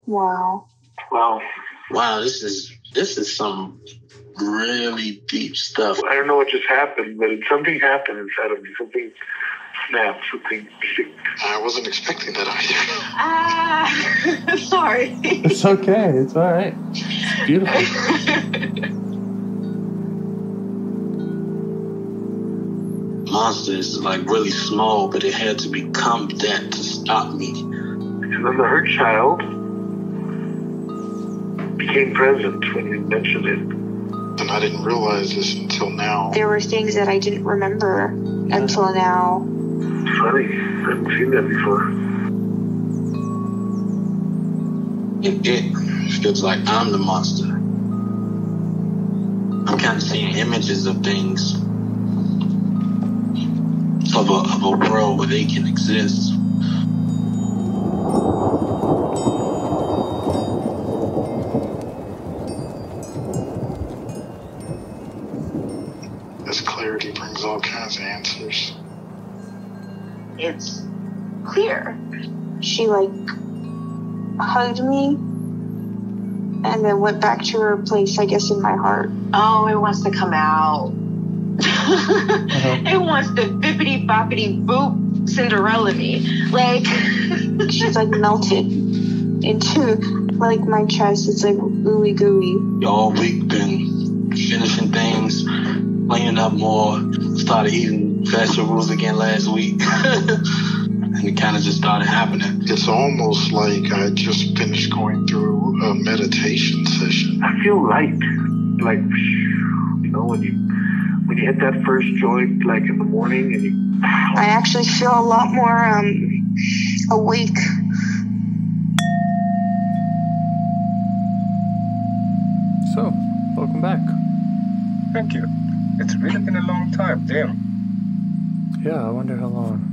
Wow. Wow, this is some really deep stuff. I don't know what just happened, but something happened inside of me. Something snapped, something. I wasn't expecting that either. Sorry. It's okay. It's all right. It's beautiful. Monster is like really small, but it had to become that to stop me. And then the hurt child became present when you mentioned it. And I didn't realize this until now. There were things that I didn't remember until now. Funny, I haven't seen that before. It feels like I'm the monster. I'm kind of seeing images of things. Of a world where they can exist. This clarity brings all kinds of answers. It's clear. She hugged me and then went back to her place, I guess, in my heart. Oh, it wants to come out. It wants to bippity boppity boop Cinderella me. She's melted into my chest. It's ooey gooey. All week been finishing things, cleaning up more, started eating vegetables again last week. And it kind of just started happening. It's almost like I just finished going through a meditation session. I feel light. When you hit that first joint, in the morning, and I actually feel a lot more awake. So, welcome back. Thank you. It's really been a long time, damn. Yeah, I wonder how long.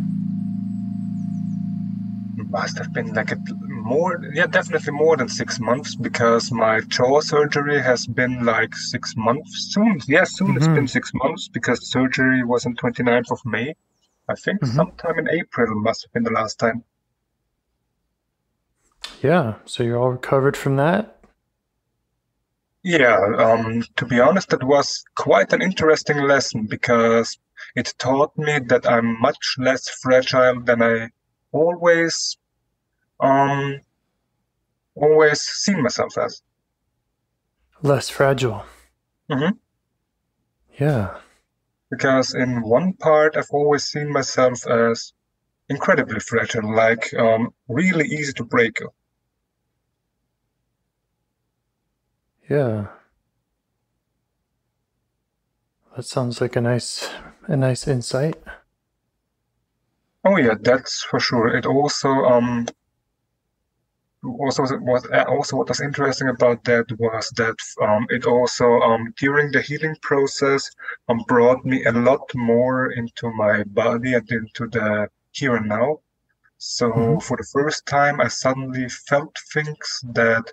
Must have been definitely more than 6 months, because my jaw surgery has been 6 months soon. It's been 6 months, because the surgery was on 29th of May. I think sometime in April must have been the last time. Yeah, so you're all recovered from that? Yeah, to be honest, that was quite an interesting lesson, because it taught me that I'm much less fragile than I always seen myself as. Less fragile. Yeah. Because in one part, I've always seen myself as incredibly fragile, really easy to break. Yeah. That sounds like a nice insight. Oh yeah, that's for sure. It also what was interesting about that was that it also during the healing process brought me a lot more into my body and into the here and now. So for the first time, I suddenly felt things that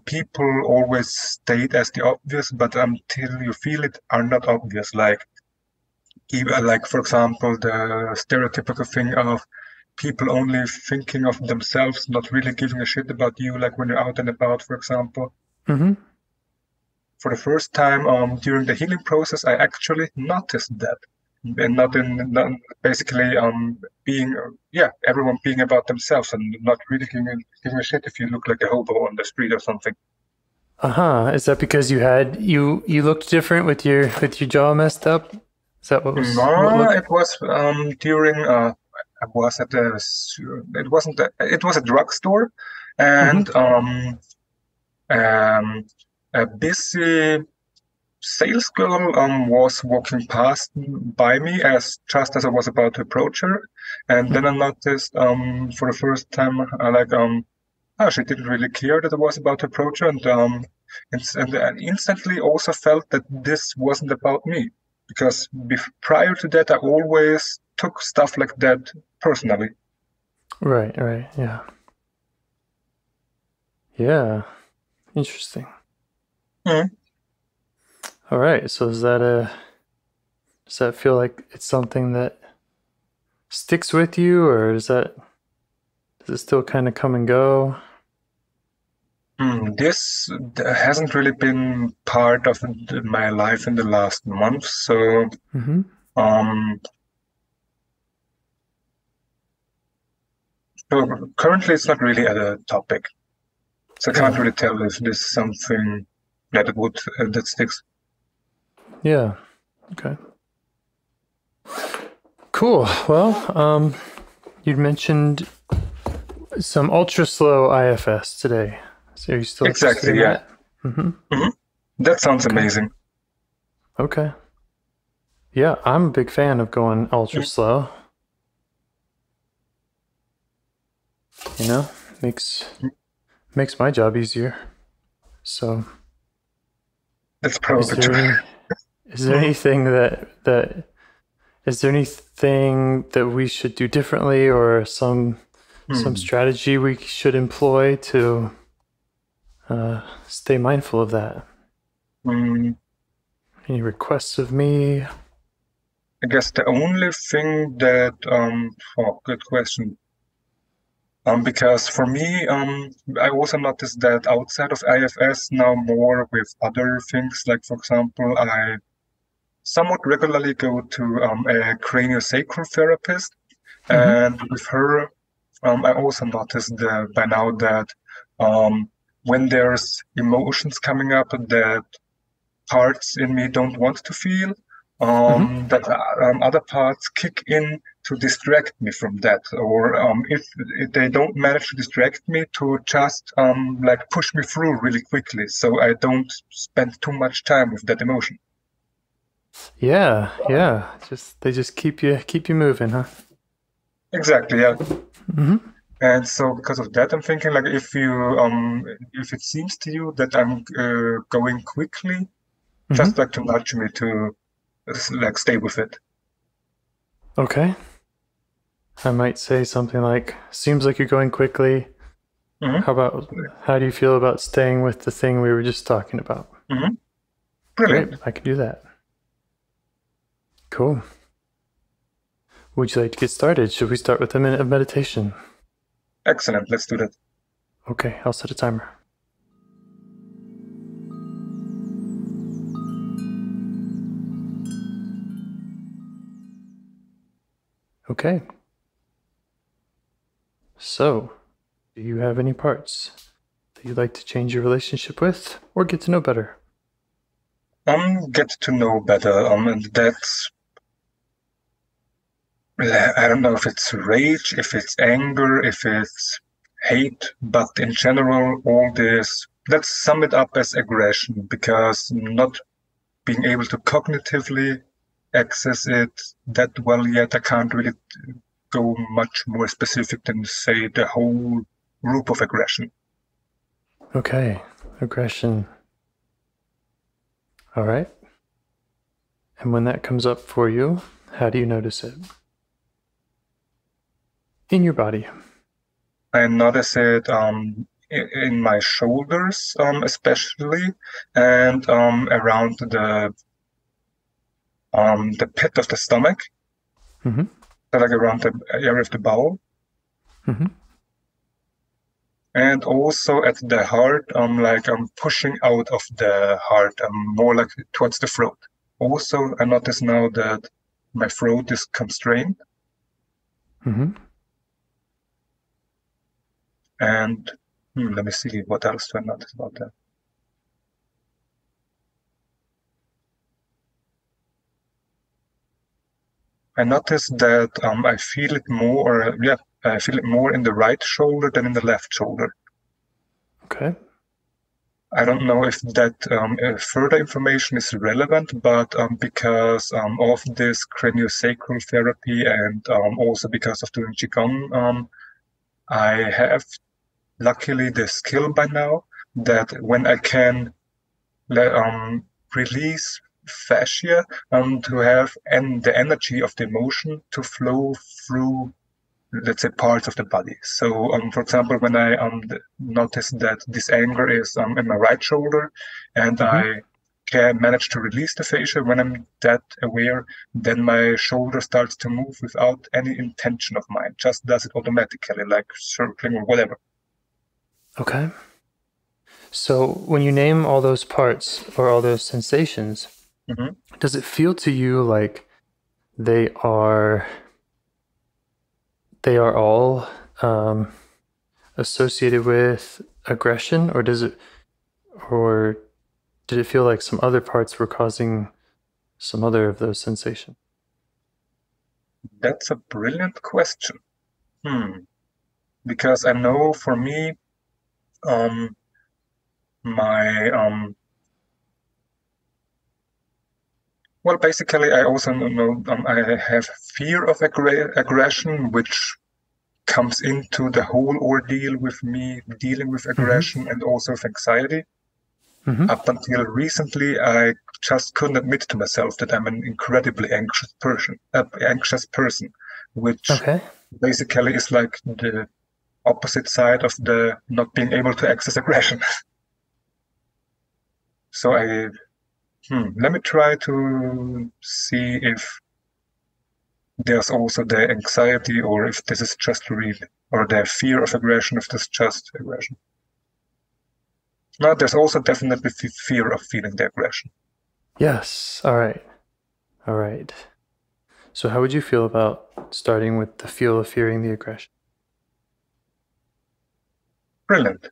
people always state as the obvious, but until you feel it, are not obvious. For example, the stereotypical thing of people only thinking of themselves, not really giving a shit about you, when you're out and about, for example. For the first time during the healing process, I actually noticed that. And everyone being about themselves and not really giving a shit if you look like a hobo on the street or something. Is that because you looked different with your jaw messed up? Is that what was? No, it was during. I was at a. It was a drugstore, and a busy sales girl was walking past by me just as I was about to approach her, and then I noticed for the first time she didn't really care that I was about to approach her, and I instantly also felt that this wasn't about me, because prior to that I always took stuff like that personally. Right, yeah. Yeah, interesting. All right, so does that feel like it's something that sticks with you, or does it still kind of come and go? This hasn't really been part of my life in the last month, so um, so currently it's not really a topic. So I can't really tell if this is something that that sticks. Yeah. Okay. Cool. Well, you'd mentioned some ultra slow IFS today. So are you still Exactly, yeah. That? That sounds amazing. Okay. Yeah, I'm a big fan of going ultra slow. You know, makes my job easier. So that's probably true. Is there anything that we should do differently, or some strategy we should employ to stay mindful of that? Any requests of me? I guess the only thing that good question. Because for me, I also noticed that outside of IFS now more with other things, like for example, I somewhat regularly go to a craniosacral therapist, and with her, I also noticed by now that when there's emotions coming up that parts in me don't want to feel, that other parts kick in to distract me from that, or if they don't manage to distract me, to just like push me through really quickly, so I don't spend too much time with that emotion. Yeah. They just keep you moving, huh? Exactly, yeah. And so because of that, I'm thinking, like, if it seems to you that I'm going quickly, just like to nudge me to like stay with it. Okay. I might say something like, seems like you're going quickly. How do you feel about staying with the thing we were just talking about? Brilliant. Great, I can do that. Cool. Would you like to get started? Should we start with a minute of meditation? Excellent. Let's do that. Okay, I'll set a timer. Okay. So, do you have any parts that you'd like to change your relationship with or get to know better? Get to know better. And that's, I don't know if it's rage, if it's anger, if it's hate, but in general, all this, let's sum it up as aggression, because not being able to cognitively access it that well yet, I can't really go much more specific than say the whole group of aggression. Okay, aggression. All right. And when that comes up for you, how do you notice it? In your body. I notice it in my shoulders, especially, and around the pit of the stomach, so like around the area of the bowel, and also at the heart, like I'm pushing out of the heart, more like towards the throat. Also, I notice now that my throat is constrained. And let me see, what else do I notice about that? I noticed that I feel it more, I feel it more in the right shoulder than in the left shoulder. Okay. I don't know if that further information is relevant, but because of this craniosacral therapy and also because of doing Qigong, I have luckily the skill by now that when I can release fascia to have the energy of the emotion to flow through, let's say, parts of the body. So, for example, when I notice that this anger is in my right shoulder, and I can manage to release the fascia when I'm that aware, then my shoulder starts to move without any intention of mine, just does it automatically, like circling or whatever. Okay. So when you name all those parts or all those sensations, does it feel to you like they are all associated with aggression, or did it feel like some other parts were causing some other of those sensations? That's a brilliant question. Because I know for me, basically, I also know I have fear of aggression, which comes into the whole ordeal with me dealing with aggression and also with anxiety. Up until recently, I just couldn't admit to myself that I'm an incredibly anxious person, which basically is like the opposite side of the not being able to access aggression. So let me try to see if there's also the anxiety, or if this is just real, or the fear of aggression, if this is just aggression. No, there's also definitely fear of feeling the aggression. Yes. All right. So how would you feel about starting with the feel of fearing the aggression? Brilliant.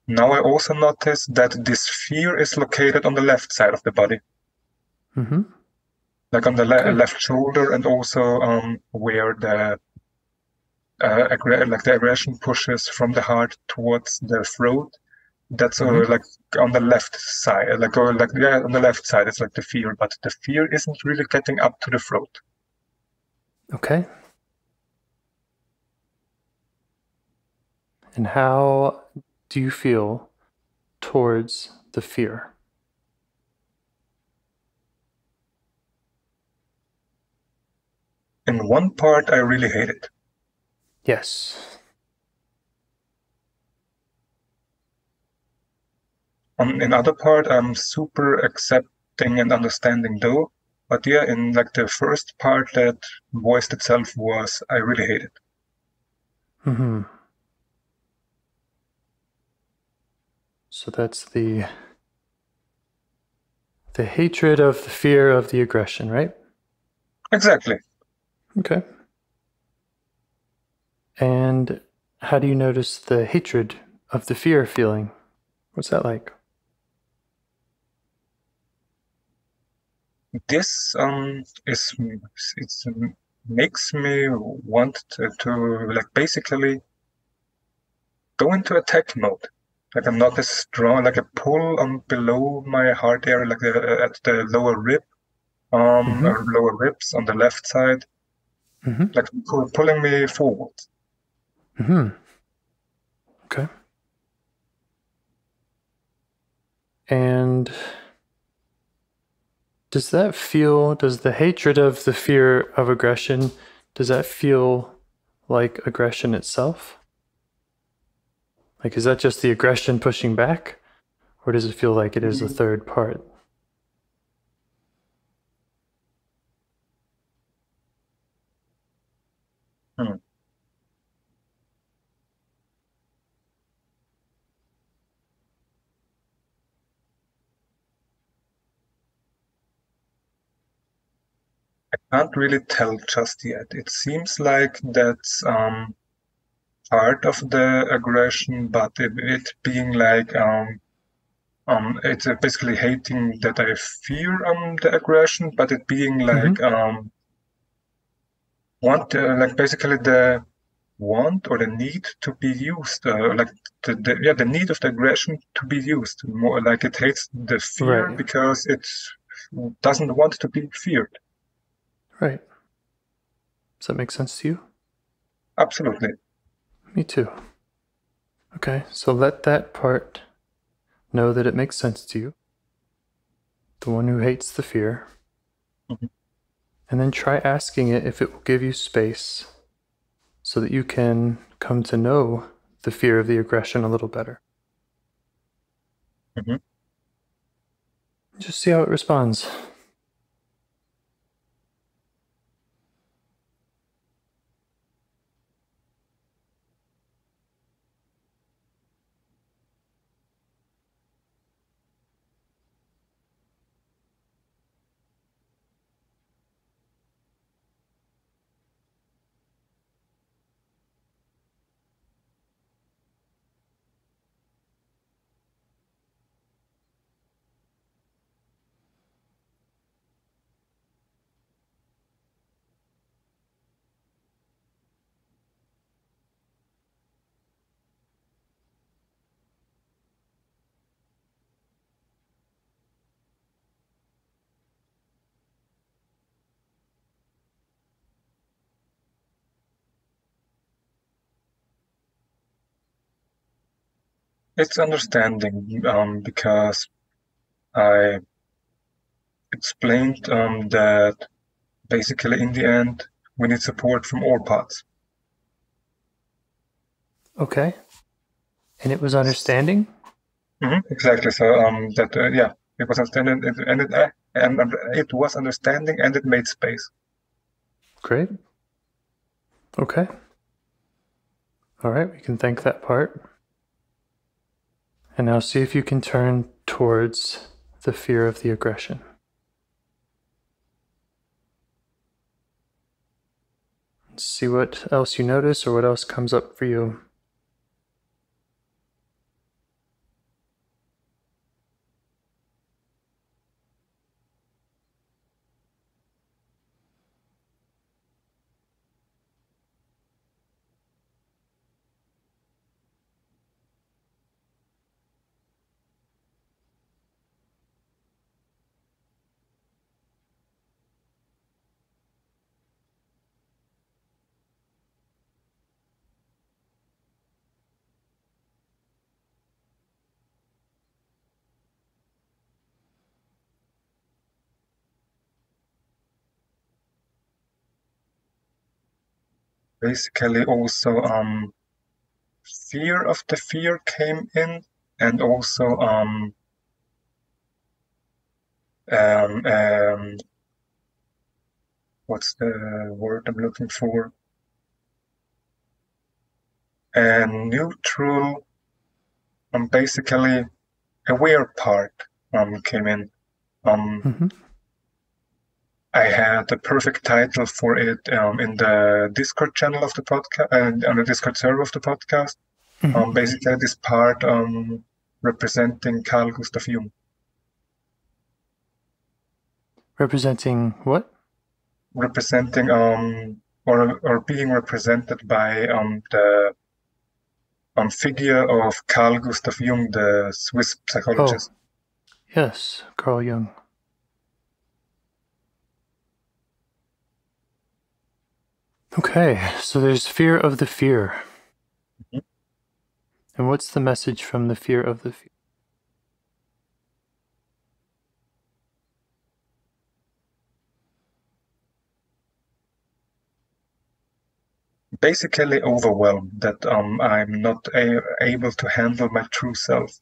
Now I also notice that this fear is located on the left side of the body. Like on the left shoulder, and also where the aggression pushes from the heart towards the throat. That's like on the left side, on the left side, it's like the fear, but the fear isn't really getting up to the throat. Okay. And how do you feel towards the fear? In one part, I really hate it. Yes. In other part, I'm super accepting and understanding though. But yeah, in like the first part that voiced itself was, I really hate it. So that's the hatred of the fear of the aggression, right? Exactly. Okay. And how do you notice the hatred of the fear feeling? What's that like? This makes me want to like basically go into attack mode. Like I'm not as strong, like a pull below my heart area, like at the lower rib, or lower ribs on the left side, like pulling me forward. Okay. And does the hatred of the fear of aggression, does that feel like aggression itself? Like, is that just the aggression pushing back? Or does it feel like it is a third part? I can't really tell just yet. It seems like that's part of the aggression, but it being like it's basically hating that I fear the aggression, but it being like basically the want or the need to be used, like the need of the aggression to be used. More like it hates the fear because it doesn't want to be feared. Right. Does that make sense to you? Absolutely. Me too. Okay, so let that part know that it makes sense to you. The one who hates the fear. And then try asking it if it will give you space so that you can come to know the fear of the aggression a little better. Just see how it responds. It's understanding, because I explained that basically in the end we need support from all parts. Okay. And it was understanding? Exactly. So that it was understanding, and it was understanding, and it made space. Great. Okay. All right, we can thank that part. And now see if you can turn towards the fear of the aggression. See what else you notice or what else comes up for you. Basically, also fear of the fear came in, and also what's the word I'm looking for? And neutral, basically aware part came in. I had a perfect title for it in the Discord channel of the podcast and on the Discord server of the podcast. Basically, this part representing Carl Gustav Jung. Representing what? Representing or being represented by the figure of Carl Gustav Jung, the Swiss psychologist. Oh, yes, Carl Jung. Okay, so there's fear of the fear. And what's the message from the fear of the fear? Basically overwhelmed that I'm not able to handle my true self.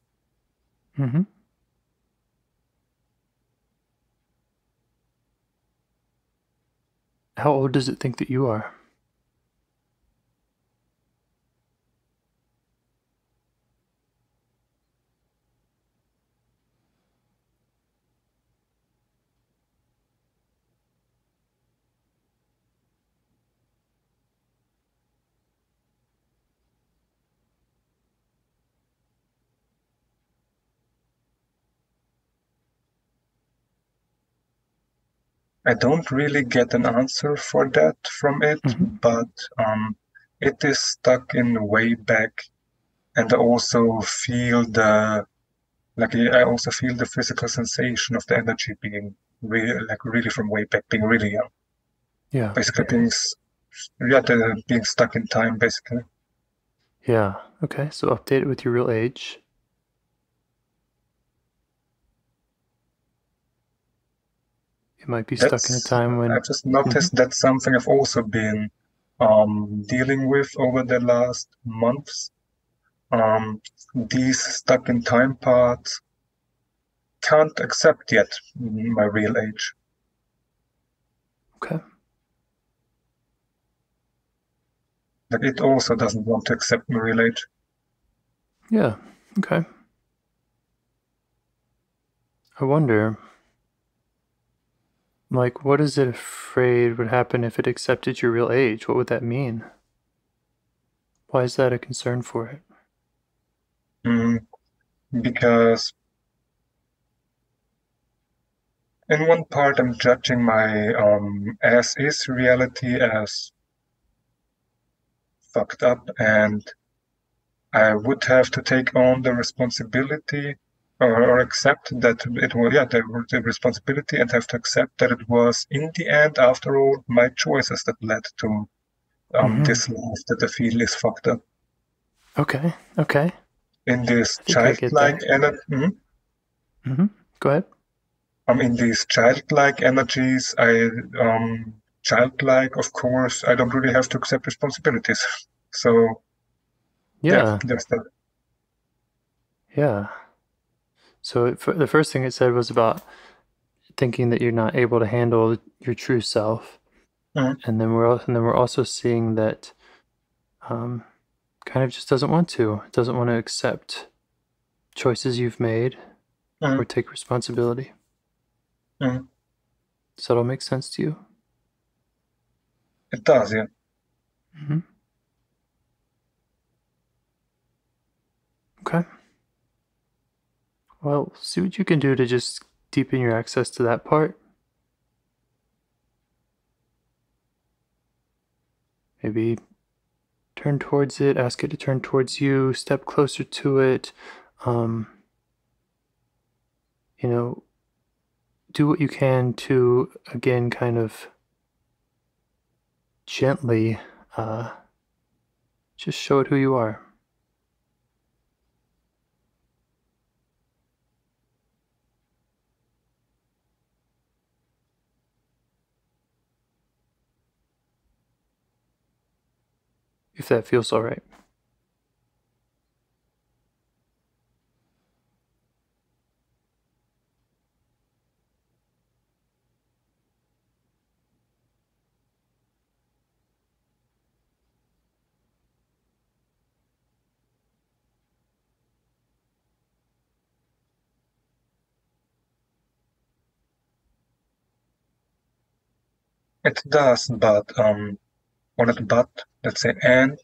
How old does it think that you are? I don't really get an answer for that from it, but it is stuck in way back, and I also feel the physical sensation of the energy being really from way back, being really young. Yeah. Basically being stuck in time, basically. Yeah. Okay. So update it with your real age. It might be stuck in a time when I just noticed that's something I've also been dealing with over the last months. These stuck in time parts can't accept yet my real age. Okay. But it also doesn't want to accept my real age. Yeah. Okay. I wonder, like, what is it afraid would happen if it accepted your real age? What would that mean? Why is that a concern for it? Because in one part I'm judging my as-is reality as fucked up, and I would have to take on the responsibility or accept that it was, the responsibility, and have to accept that it was, in the end, after all, my choices that led to this life that I feel is fucked up. Okay. Okay. in this I think I get that. childlike energy. Go ahead. In these childlike energies, childlike, of course, I don't really have to accept responsibilities. So, Yeah. just that. Yeah. So the first thing it said was about thinking that you're not able to handle your true self, and then we're also seeing that kind of just doesn't want to accept choices you've made or take responsibility. Does that all make sense to you? It does, yeah. Okay. Well, see what you can do to just deepen your access to that part. Maybe turn towards it, ask it to turn towards you, step closer to it. Do what you can to, again, kind of gently just show it who you are. If that feels all right. It does, but let's say, and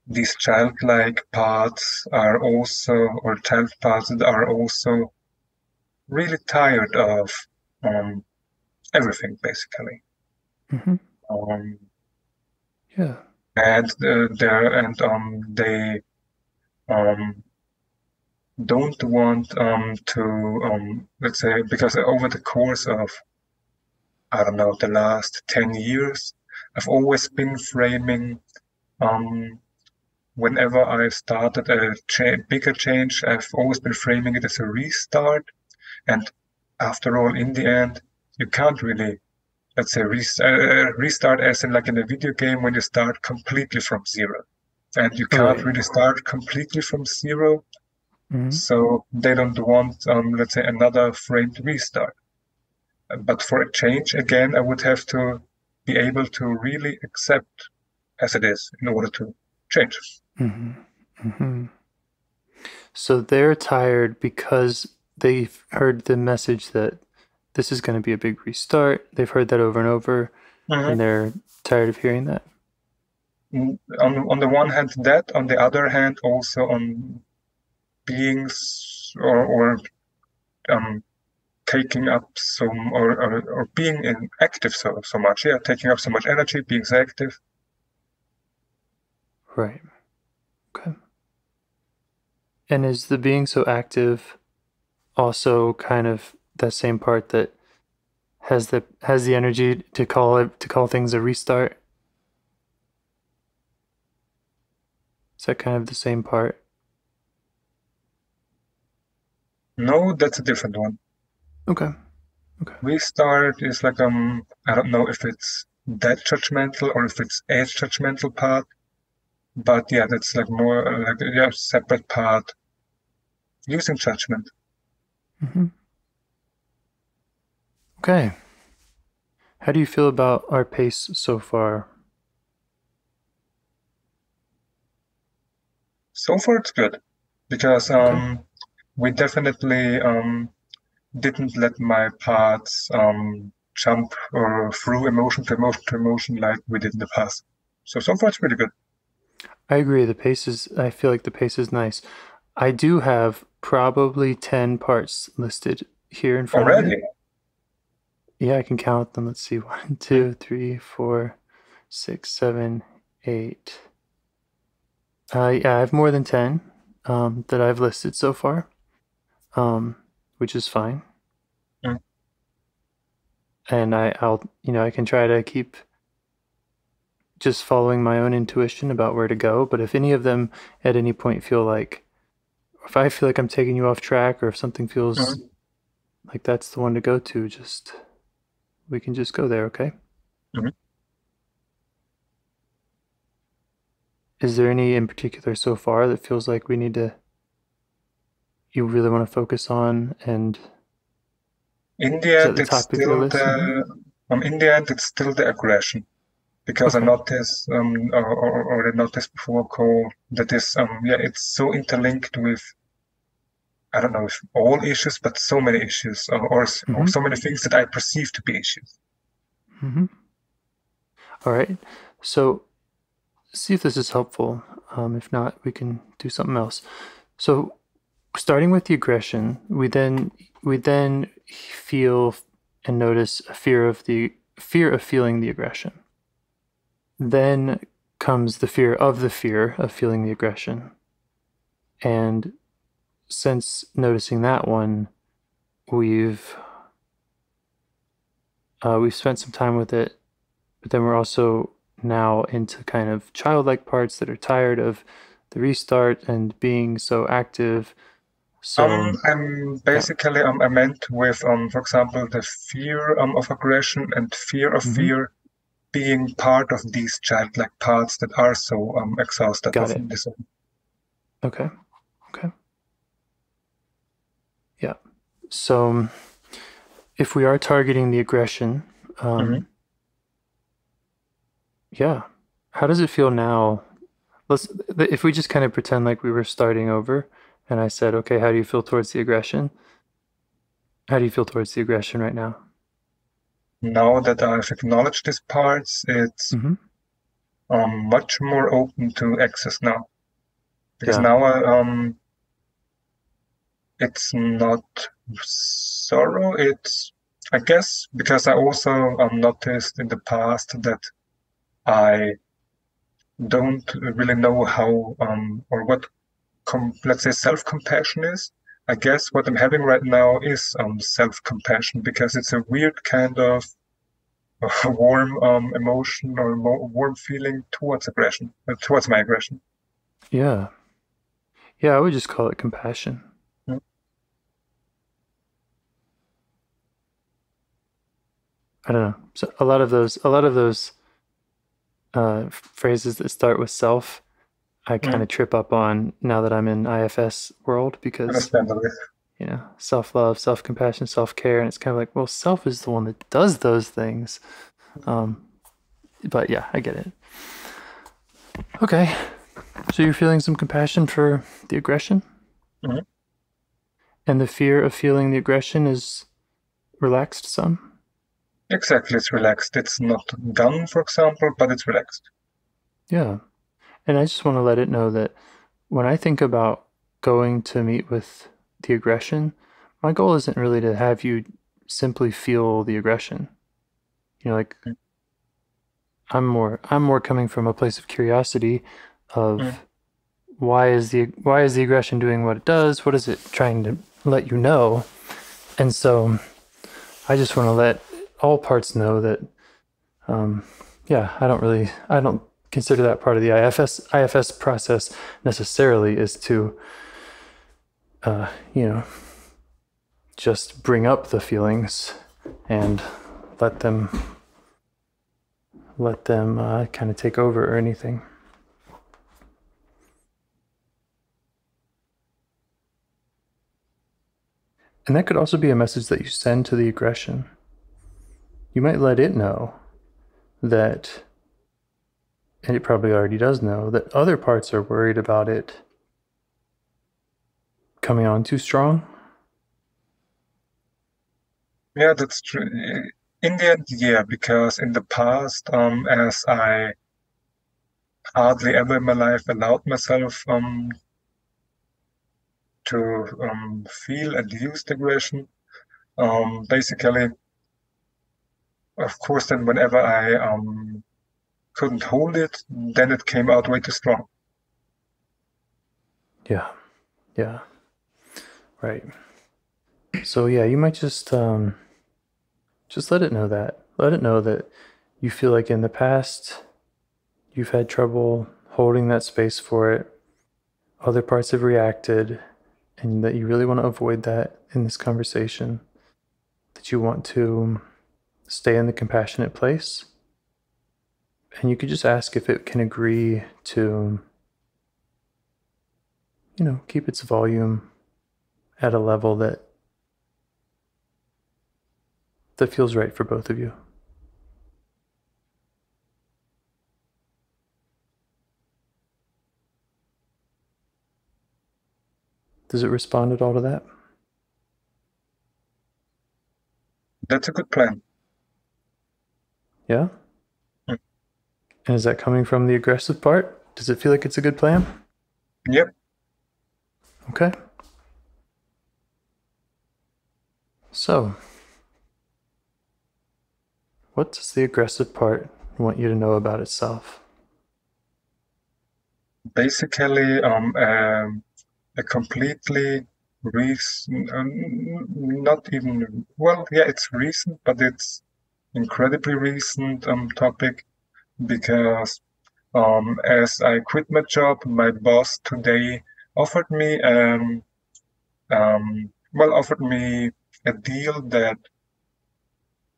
these childlike parts are also, or child parts are also really tired of everything, basically. Yeah. And they don't want to let's say, because over the course of, I don't know, the last 10 years, I've always been framing whenever I started a bigger change, I've always been framing it as a restart. And after all, in the end, you can't really, let's say, restart as in like in a video game when you start completely from zero. And you can't really start completely from zero. So they don't want, let's say, another framed restart. But for a change, again, I would have to be able to really accept as it is in order to change. So they're tired because they've heard the message that this is going to be a big restart. They've heard that over and over, and they're tired of hearing that. On the one hand, that. On the other hand, also on beings or taking up some or being active so much. Yeah, taking up so much energy, being so active. Right. Okay. And is the being so active also kind of that same part that has the energy to call things a restart? Is that kind of the same part? No, that's a different one. Okay. Restart is like I don't know if it's that judgmental or if it's a judgmental part, but yeah, that's like more like a separate part using judgment. Okay. How do you feel about our pace so far? So far, it's good because we definitely didn't let my parts jump or through emotion to emotion to emotion like we did in the past. So far, it's pretty good. I agree. I feel like the pace is nice. I do have probably 10 parts listed here in front of me. Yeah, I can count them. Let's see. 1, 2, 3, 4, 6, 7, 8. Yeah, I have more than 10 that I've listed so far, which is fine. And I can try to keep just following my own intuition about where to go. But if any of them at any point feel like, if I feel like I'm taking you off track, or if something feels like that's the one to go to, we can just go there, okay? Is there any in particular so far that feels like you really want to focus on, and in the is end, at the it's top of your still list? in the end, it's still the aggression, because Okay. I noticed, or I noticed before, that is, it's so interlinked with, I don't know if all issues, but so many issues, or so many things that I perceive to be issues. All right. So see if this is helpful. If not, we can do something else. So starting with the aggression, we then feel and notice a fear of feeling the aggression. Then comes the fear of feeling the aggression. And since noticing that one, we've spent some time with it, but then we're also now into kind of childlike parts that are tired of the restart and being so active. So I'm basically, I meant with, for example, the fear of aggression and fear of fear being part of these childlike parts that are so exhausted. Got it. Okay. Yeah. So if we are targeting the aggression, yeah, how does it feel now? If we just kind of pretend like we were starting over, and I said, okay, how do you feel towards the aggression? How do you feel towards the aggression right now? Now that I've acknowledged these parts, it's much more open to access now. Because now it's not sorrow, it's, I guess, because I also noticed in the past that I don't really know how, or what, let's say, self-compassion is. I guess what I'm having right now is self-compassion, because it's a weird kind of warm emotion or warm feeling towards aggression, towards my aggression. Yeah, I would just call it compassion. I don't know. So a lot of those phrases that start with self, I kind of trip up on now that I'm in IFS world, because self-love, self-compassion, self-care, and it's kind of like, well, self is the one that does those things. But yeah, I get it. Okay, so you're feeling some compassion for the aggression, and the fear of feeling the aggression is relaxed some. Exactly, it's relaxed. It's not gone, for example, but it's relaxed. Yeah, and I just want to let it know that when I think about going to meet with the aggression, my goal isn't really to have you simply feel the aggression. Like, I'm more coming from a place of curiosity of why is the aggression doing what it does? What is it trying to let you know? And so I just want to let all parts know that I don't consider that part of the IFS process necessarily, is to just bring up the feelings and let them kind of take over or anything. And that could also be a message that you send to the aggression. You might let it know that, and it probably already does know, that other parts are worried about it coming on too strong. Yeah, that's true. In the end, yeah, because in the past, as I hardly ever in my life allowed myself to feel and use the aggression, basically, of course, then whenever I couldn't hold it, then it came out way too strong. Yeah. Right. So yeah, you might just let it know that. Let it know that you feel like in the past you've had trouble holding that space for it. Other parts have reacted, and that you really want to avoid that in this conversation. That you want to stay in the compassionate place. And you could just ask if it can agree to, keep its volume at a level that feels right for both of you. Does it respond at all to that? That's a good plan. Yeah? And is that coming from the aggressive part? Does it feel like it's a good plan? Yep. Okay. So, what does the aggressive part want you to know about itself? Basically, a completely recent, not even, well, yeah, it's recent, but it's incredibly recent topic, because as I quit my job, my boss today offered me offered me a deal that,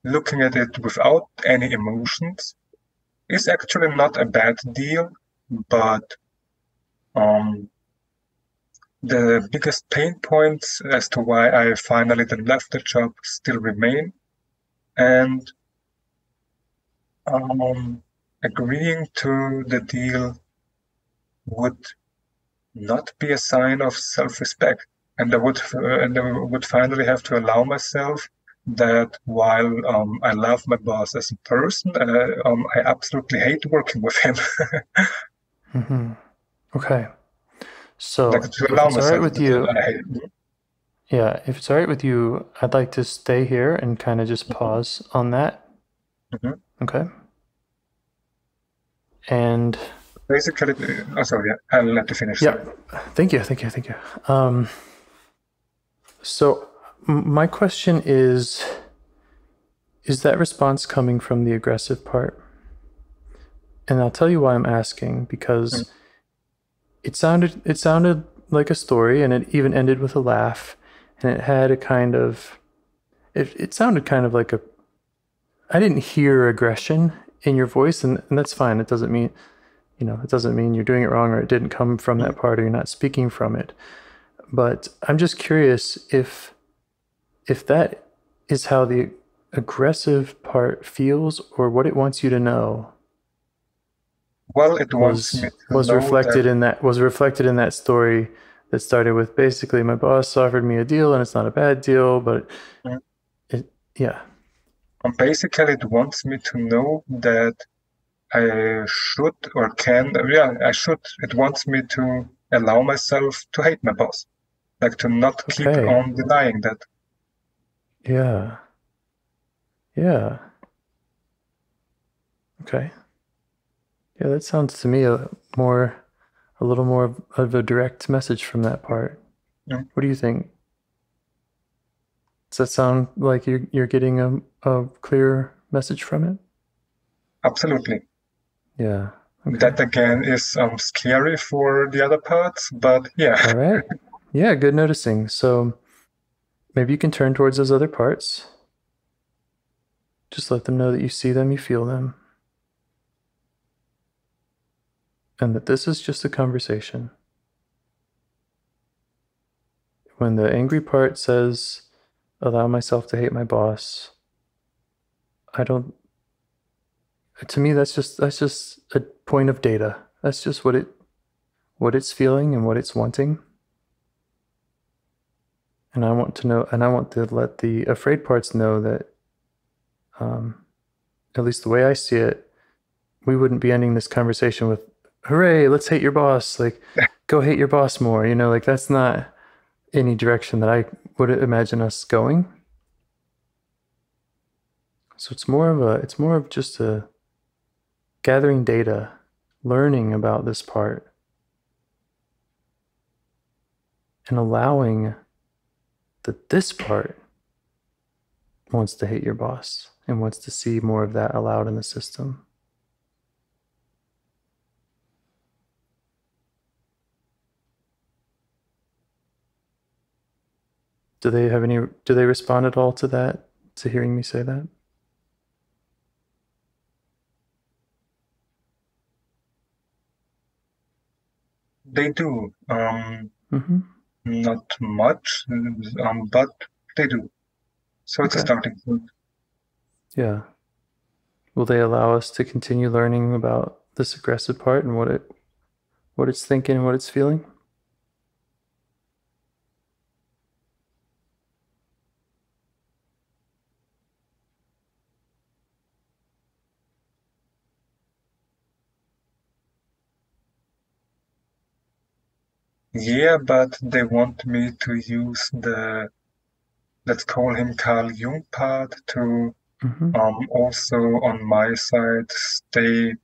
looking at it without any emotions, is actually not a bad deal, but the biggest pain points as to why I finally then left the job still remain, and agreeing to the deal would not be a sign of self-respect, and I would finally have to allow myself that while I love my boss as a person, I absolutely hate working with him. Mm-hmm. Okay. So, Like, to if allow it's all right myself with you, I hate. yeah, if it's all right with you, I'd like to stay here and kind of just pause on that. Mhm. Okay. And Basically, sorry, I'll let you finish. yeah, Sorry. thank you. So my question is that response coming from the aggressive part? And I'll tell you why I'm asking, because it sounded like a story, and it even ended with a laugh, and it had a kind of, it sounded kind of like I didn't hear aggression in your voice, and that's fine. It doesn't mean, it doesn't mean you're doing it wrong or it didn't come from that part or you're not speaking from it. But I'm just curious if that is how the aggressive part feels, or what it wants you to know. Well, it wants me to was know reflected that, in that story that started with, basically, my boss offered me a deal and it's not a bad deal, but yeah. Basically it wants me to know that I should or can, I should. It wants me to allow myself to hate my boss, like to not keep on denying that. Yeah. Yeah. Okay. Yeah, that sounds to me a little more of a direct message from that part. What do you think? Does that sound like you're getting a clear message from it? Absolutely. Yeah. Okay. That again is scary for the other parts, but yeah. All right. Yeah, good noticing. So maybe you can turn towards those other parts. Just let them know that you see them, you feel them. And that this is just a conversation. When the angry part says, allow myself to hate my boss, to me, that's just a point of data. That's just what it's feeling and what it's wanting. And I want to let the afraid parts know that, at least the way I see it, we wouldn't be ending this conversation with, hooray, let's hate your boss. Like, go hate your boss more. Like, that's not any direction that I would imagine us going. So it's more of just a gathering data, learning about this part, and allowing that this part wants to hate your boss and wants to see more of that allowed in the system. Do they respond at all to that, to hearing me say that? They do. Mm-hmm. Not much, but they do. So it's a starting point. Yeah. Will they allow us to continue learning about this aggressive part and what it's thinking and what it's feeling? Yeah, but they want me to use the, let's call him Carl Jung part to also on my side stay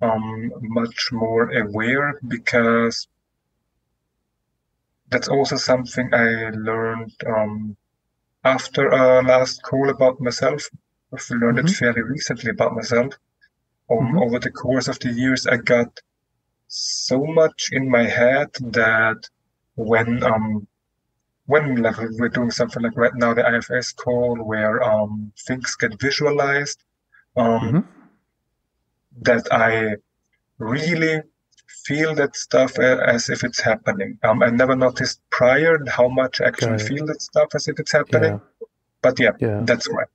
much more aware, because that's also something I learned after a last call about myself. I've learned it fairly recently about myself. Over the course of the years, I got so much in my head that when like we're doing something like right now, the IFS call, where things get visualized, that I really feel that stuff as if it's happening. I never noticed prior how much I actually feel that stuff as if it's happening. But yeah, that's right.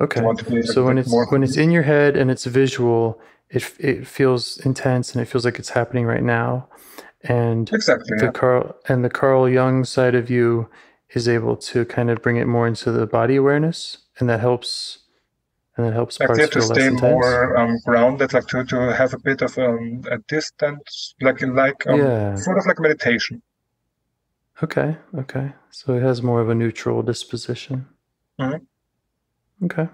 Okay. So when it's in your head and it's visual, it feels intense and it feels like it's happening right now. And the Carl Jung side of you is able to kind of bring it more into the body awareness, and that helps. And that helps parts feel less intense. To stay more grounded, like to have a bit of a distance, like sort of like meditation. Okay. So it has more of a neutral disposition. Okay.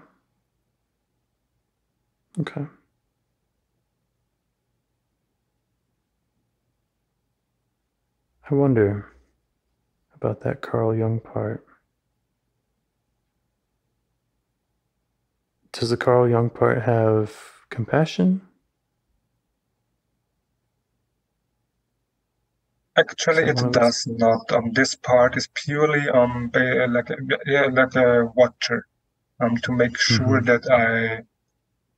I wonder about that Carl Jung part. Does the Carl Jung part have compassion? Actually, it does not. This part is purely like a watcher, to make sure that I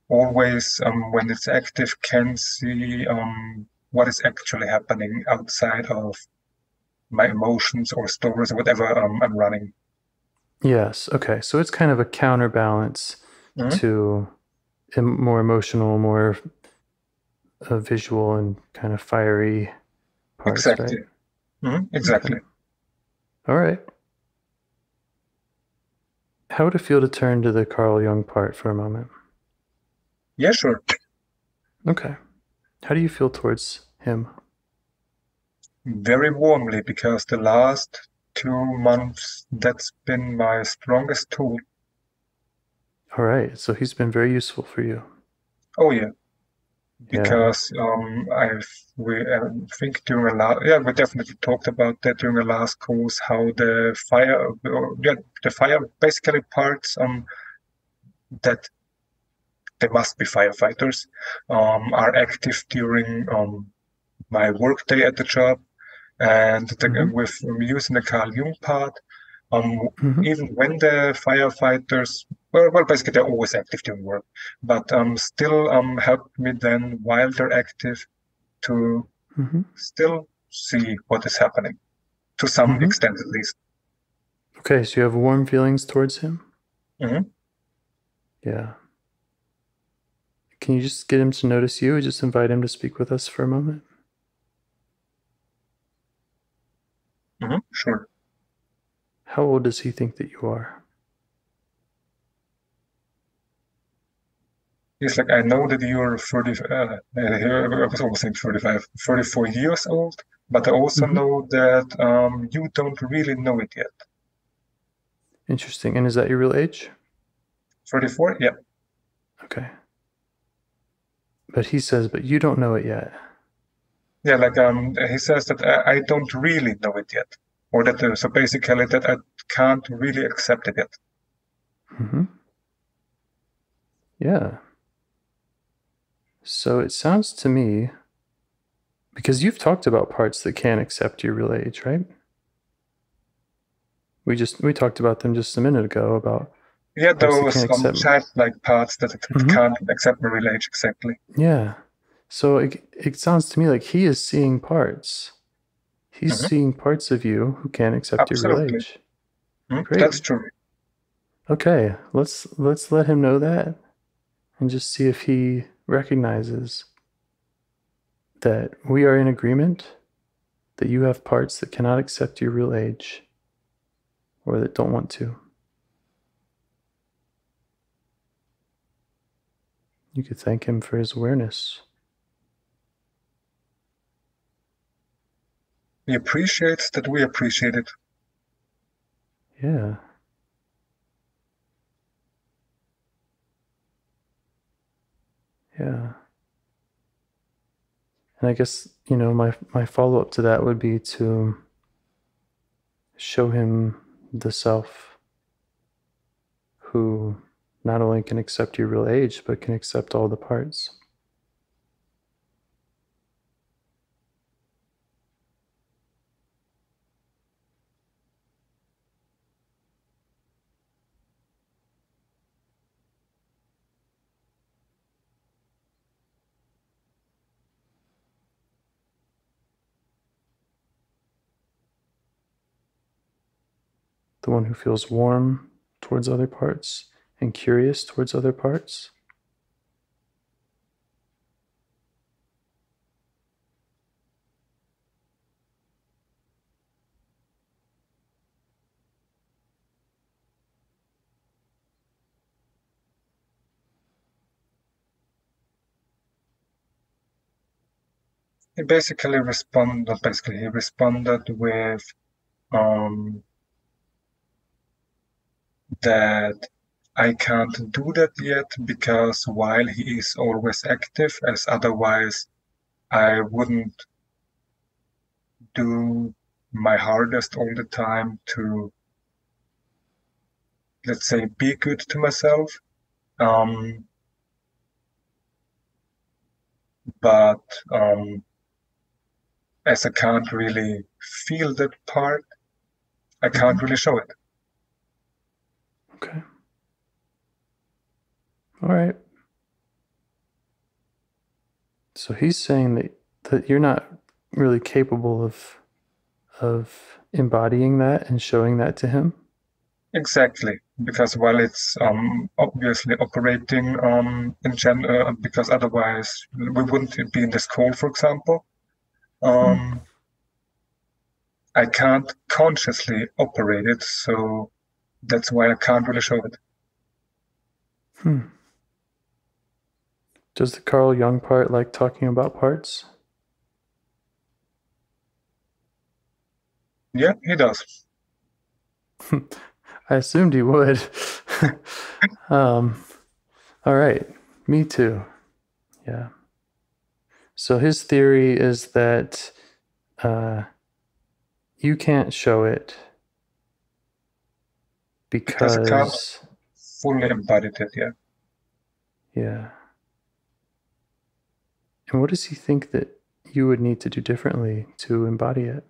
always, when it's active, can see what is actually happening outside of my emotions or stories or whatever I'm running. Yes. Okay. So it's kind of a counterbalance to more emotional, more visual, and kind of fiery parts, exactly. Right? Exactly. Okay. All right. How would it feel to turn to the Carl Jung part for a moment? Yeah, sure. Okay. How do you feel towards him? Very warmly, because the last 2 months, that's been my strongest tool. All right. So he's been very useful for you. Oh, yeah. Because we think during we definitely talked about that during the last course, how the fire basically parts that they must be firefighters are active during my workday at the job, and with using the Carl Jung part, even when the firefighters, well, basically they're always active during work, but still help me then while they're active to still see what is happening, to some extent at least. Okay, so you have warm feelings towards him? Yeah. Can you just get him to notice you, or just invite him to speak with us for a moment? Sure. How old does he think that you are? He's like, I know that you're 30, I was almost saying 35, 34 years old, but I also know that you don't really know it yet. Interesting. And is that your real age? 34? Yeah. Okay. But he says, but you don't know it yet. Yeah, like he says that I don't really know it yet. Or that, so basically that I can't really accept it yet. Yeah. So it sounds to me, because you've talked about parts that can't accept your real age, right? We talked about them just a minute ago about those childlike parts that it can't accept my real age exactly. Yeah. So it sounds to me like he is seeing parts. He's seeing parts of you who can't accept your real age. Great. That's true. Okay, let's let him know that and just see if he recognizes that we are in agreement, that you have parts that cannot accept your real age or that don't want to. You could thank him for his awareness. He appreciates that we appreciate it. Yeah. Yeah. And I guess, my follow-up to that would be to show him the self who not only can accept your real age, but can accept all the parts. The one who feels warm towards other parts and curious towards other parts. He responded with that I can't do that yet because while he is always active, as otherwise I wouldn't do my hardest all the time to, let's say, be good to myself. But as I can't really feel that part, I can't really show it. Okay. All right. So he's saying that you're not really capable of embodying that and showing that to him? Exactly, because while it's obviously operating in general, because otherwise we wouldn't be in this call, for example. I can't consciously operate it, so that's why I can't really show it. Does the Carl Jung part like talking about parts? Yeah, he does. I assumed he would. All right, me too. Yeah. So his theory is that you can't show it because I can't fully embody it yet. Yeah. And what does he think that you would need to do differently to embody it?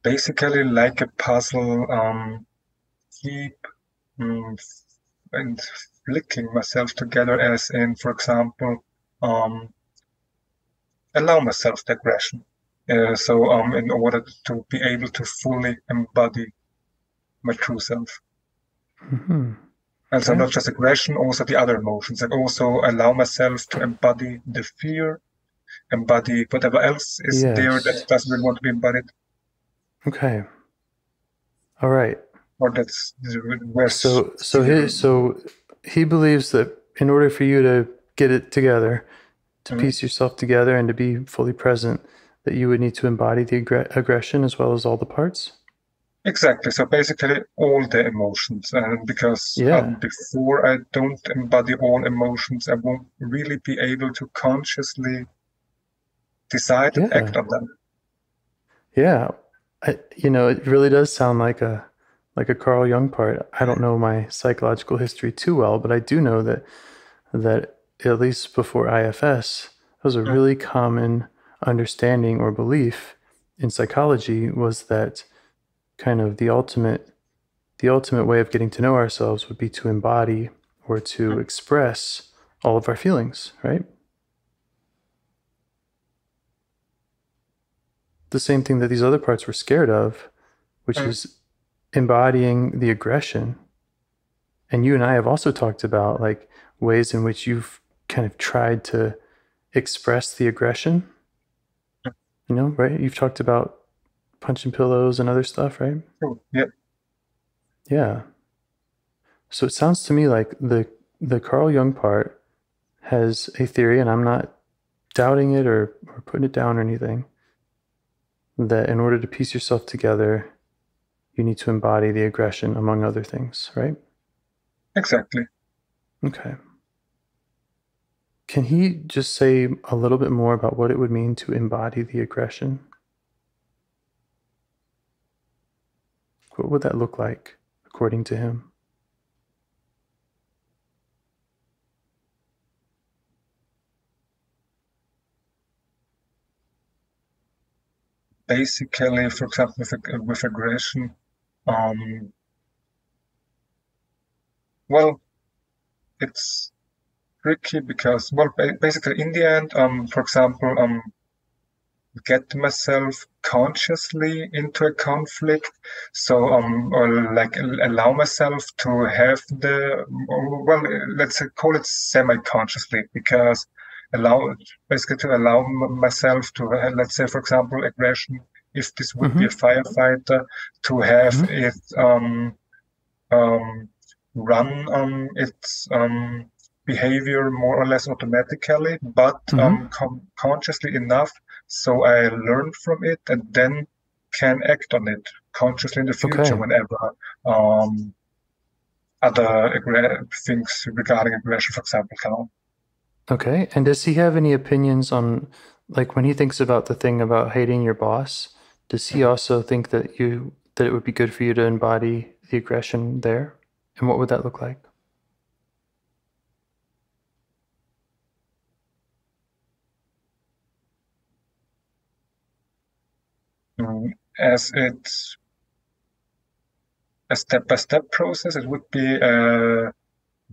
Basically, like a puzzle, keep and flicking myself together, as in, for example, allow myself the aggression. So in order to be able to fully embody my true self. And so not just aggression, also the other emotions. And also allow myself to embody the fear, embody whatever else is there that doesn't really want to be embodied. Okay. All right. Or that's where so he believes that in order for you to get it together, to piece yourself together and to be fully present, that you would need to embody the aggression as well as all the parts? Exactly. So basically all the emotions. And because before I don't embody all emotions, I won't really be able to consciously decide and act on them. Yeah. It really does sound like a Carl Jung part. I don't know my psychological history too well, but I do know that that, at least before IFS, was a really common understanding or belief in psychology, was that kind of the ultimate way of getting to know ourselves would be to embody or to express all of our feelings, right? The same thing that these other parts were scared of, which is embodying the aggression. And you and I have also talked about like ways in which you've kind of tried to express the aggression, you know, right? You've talked about punching pillows and other stuff, right? Oh, yeah. Yeah. So it sounds to me like the Carl Jung part has a theory, and I'm not doubting it or putting it down or anything, that in order to piece yourself together, you need to embody the aggression, among other things, right? Exactly. Okay. Can he just say a little bit more about what it would mean to embody the aggression? What would that look like, according to him? Basically, for example, with aggression, well, it's tricky because, well, basically, in the end, for example, get myself consciously into a conflict, so or like allow myself to have the, well, let's call it semi-consciously, because basically to allow myself to, let's say, for example, aggression, if this would be a firefighter, to have it run its behavior more or less automatically, but consciously enough so I learn from it and then can act on it consciously in the future whenever other things regarding aggression, for example, come on. Okay. And does he have any opinions on, like, when he thinks about the thing about hating your boss, does he also think that it would be good for you to embody the aggression there? And what would that look like? As it's a step-by-step process, it would be a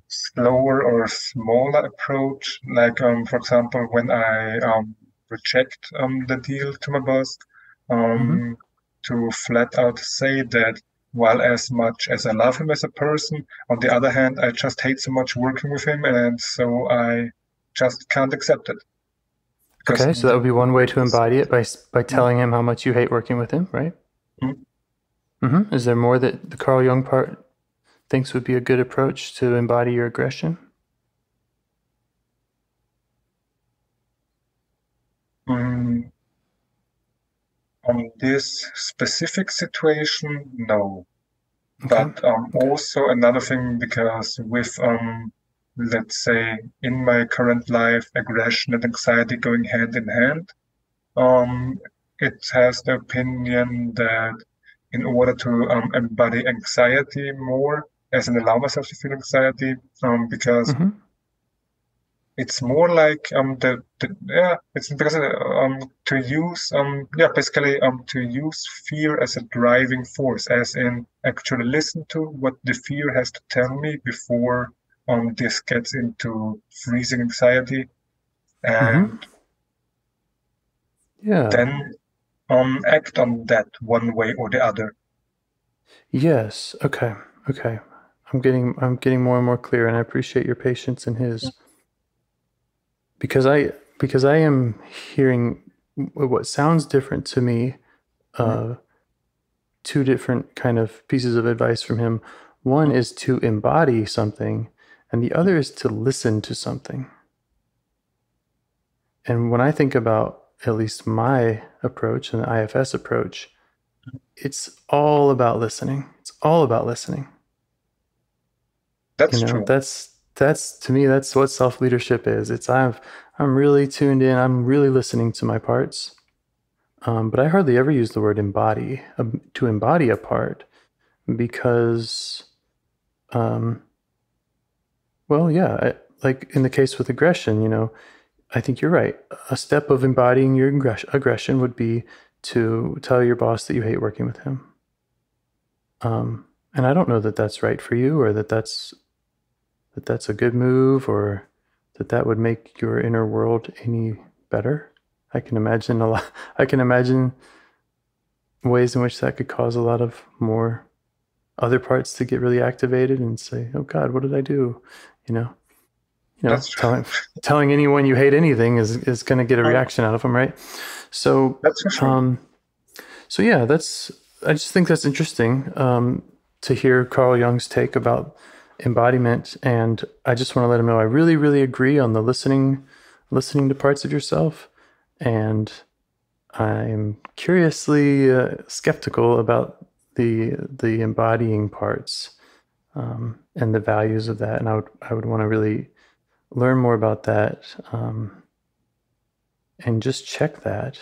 slower or smaller approach. Like, for example, when I reject the deal to my boss, to flat out say that while as much as I love him as a person, on the other hand, I just hate so much working with him, and so I just can't accept it. Okay, so that would be one way to embody it, by telling him how much you hate working with him, right? Is there more that the Carl Jung part thinks would be a good approach to embody your aggression? On this specific situation, no. But also another thing, because with, let's say, in my current life, aggression and anxiety going hand in hand, it has the opinion that in order to embody anxiety more, as in allow myself to feel anxiety, because it's more like it's because to use basically to use fear as a driving force, as in actually listen to what the fear has to tell me before this gets into freezing anxiety, and then act on that one way or the other. Yes. Okay. I'm getting more and more clear, and I appreciate your patience in his. Because I am hearing what sounds different to me, two different kind of pieces of advice from him. One is to embody something, and the other is to listen to something. And when I think about at least my approach and the IFS approach, it's all about listening. It's all about listening. That's true. That's to me, that's what self-leadership is. It's I'm really tuned in. I'm really listening to my parts. But I hardly ever use the word embody, to embody a part, because, like in the case with aggression, you know, I think you're right. A step of embodying your aggression would be to tell your boss that you hate working with him. And I don't know that that's right for you, or that that's a good move, or that would make your inner world any better. I can imagine ways in which that could cause a lot of more other parts to get really activated and say, "Oh God, what did I do?" You know, telling anyone you hate anything is going to get a reaction out of them, right? So that's for sure. So yeah, I just think that's interesting to hear Carl Jung's take about embodiment, and I just want to let him know I really, really agree on the listening to parts of yourself, and I'm curiously skeptical about the embodying parts and the values of that, and I would want to really learn more about that and just check that.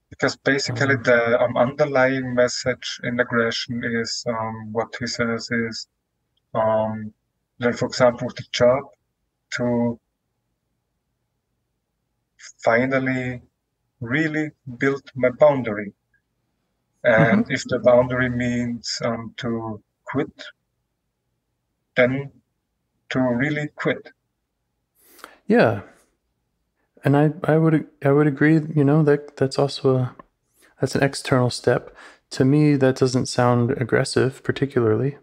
Because basically the underlying message in aggression is what he says is that, for example, the job to finally really build my boundary. And if the boundary means to quit, then to really quit. Yeah. And I would agree, you know, that's also that's an external step. To me, that doesn't sound aggressive particularly.